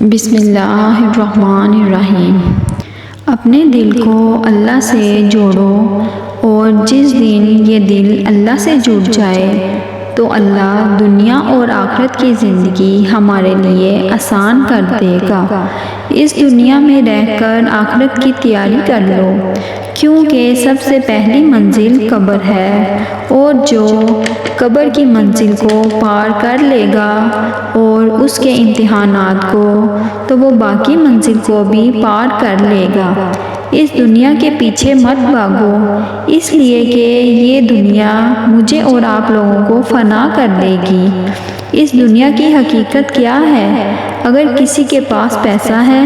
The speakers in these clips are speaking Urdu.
بسم اللہ الرحمن الرحیم۔ اپنے دل کو اللہ سے جوڑو، اور جس دن یہ دل اللہ سے جڑ جائے تو اللہ دنیا اور آخرت کی زندگی ہمارے لیے آسان کر دے گا۔ اس دنیا میں رہ کر آخرت کی تیاری کر لو، کیونکہ سب سے پہلی منزل قبر ہے، اور جو قبر کی منزل کو پار کر لے گا اور اس کے امتحانات کو، تو وہ باقی منزل کو بھی پار کر لے گا۔ اس دنیا کے پیچھے مت بھاگو، اس لیے کہ یہ دنیا مجھے اور آپ لوگوں کو فنا کر دے گی۔ اس دنیا کی حقیقت کیا ہے؟ اگر کسی کے پاس پیسہ ہے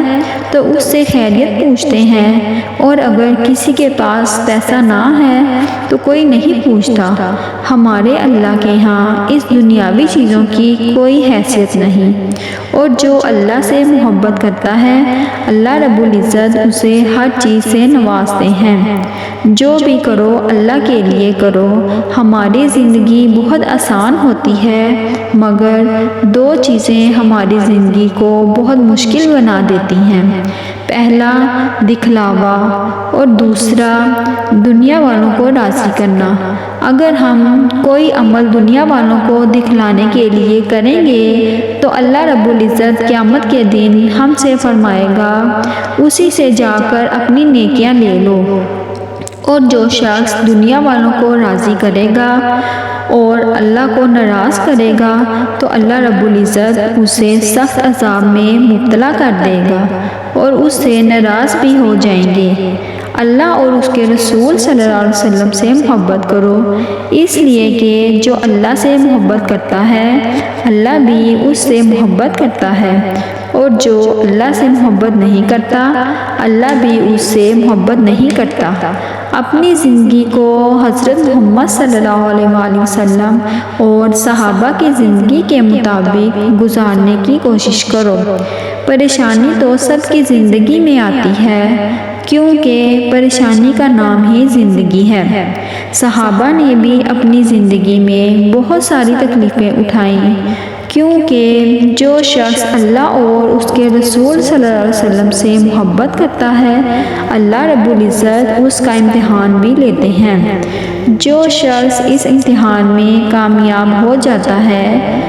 تو اس سے خیریت پوچھتے ہیں، اور اگر کسی کے پاس پیسہ نہ ہے تو کوئی نہیں پوچھتا۔ ہمارے اللہ کے ہاں اس دنیاوی چیزوں کی کوئی حیثیت نہیں، اور جو اللہ سے محبت کرتا ہے اللہ رب العزت اسے ہر چیز سے نوازتے ہیں۔ جو بھی کرو اللہ کے لیے کرو۔ ہماری زندگی بہت آسان ہوتی ہے، مگر دو چیزیں ہماری زندگی کو بہت مشکل بنا دیتی ہیں۔ پہلا دکھلاوا، اور دوسرا دنیا والوں کو راضی کرنا۔ اگر ہم کوئی عمل دنیا والوں کو دکھلانے کے لیے کریں گے تو اللہ رب العزت قیامت کے دن ہم سے فرمائے گا، اسی سے جا کر اپنی نیکیاں لے لو۔ اور جو شخص دنیا والوں کو راضی کرے گا اور اللہ کو ناراض کرے گا تو اللہ رب العزت اسے سخت عذاب میں مبتلا کر دے گا، اور اس سے ناراض بھی ہو جائیں گے۔ اللہ اور اس کے رسول صلی اللہ علیہ وسلم سے محبت کرو، اس لیے کہ جو اللہ سے محبت کرتا ہے اللہ بھی اس سے محبت کرتا ہے، اور جو اللہ سے محبت نہیں کرتا اللہ بھی اس سے محبت نہیں کرتا۔ اپنی زندگی کو حضرت محمد صلی اللہ علیہ وآلہ وسلم اور صحابہ کی زندگی کے مطابق گزارنے کی کوشش کرو۔ پریشانی تو سب کی زندگی میں آتی ہے، کیونکہ پریشانی کا نام ہی زندگی ہے۔ صحابہ نے بھی اپنی زندگی میں بہت ساری تکلیفیں اٹھائیں، کیونکہ جو شخص اللہ اور اس کے رسول صلی اللہ علیہ وسلم سے محبت کرتا ہے اللہ رب العزت اس کا امتحان بھی لیتے ہیں۔ جو شخص اس امتحان میں کامیاب ہو جاتا ہے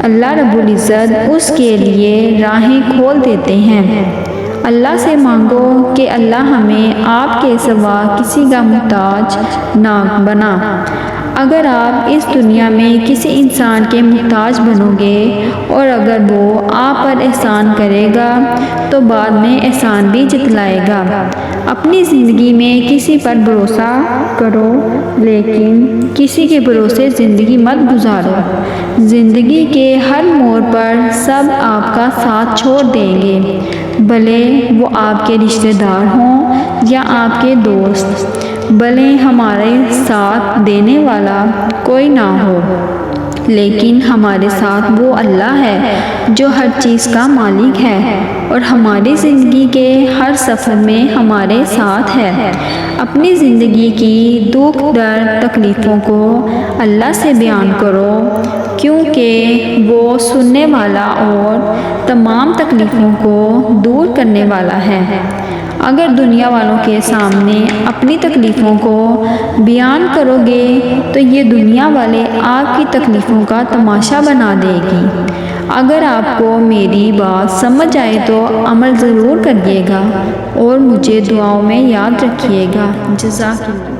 اللہ رب العزت اس کے لیے راہیں کھول دیتے ہیں۔ اللہ سے مانگو کہ اللہ ہمیں آپ کے سوا کسی کا محتاج نہ بنا۔ اگر آپ اس دنیا میں کسی انسان کے محتاج بنو گے اور اگر وہ آپ پر احسان کرے گا تو بعد میں احسان بھی جتلائے گا۔ اپنی زندگی میں کسی پر بھروسہ کرو، لیکن کسی کے بھروسے زندگی مت گزارو۔ زندگی کے ہر موڑ پر سب آپ کا ساتھ چھوڑ دیں گے، بھلے وہ آپ کے رشتہ دار ہوں یا آپ کے دوست، بھلے ہمارے ساتھ دینے والا کوئی نہ ہو، لیکن ہمارے ساتھ وہ اللہ ہے جو ہر چیز کا مالک ہے، اور ہماری زندگی کے ہر سفر میں ہمارے ساتھ ہے۔ اپنی زندگی کی دکھ درد تکلیفوں کو اللہ سے بیان کرو، کیونکہ وہ سننے والا اور تمام تکلیفوں کو دور کرنے والا ہے۔ اگر دنیا والوں کے سامنے اپنی تکلیفوں کو بیان کرو گے تو یہ دنیا والے آپ کی تکلیفوں کا تماشا بنا دے گی۔ اگر آپ کو میری بات سمجھ آئے تو عمل ضرور کریے گا، اور مجھے دعاؤں میں یاد رکھیے گا۔ جزاک اللہ۔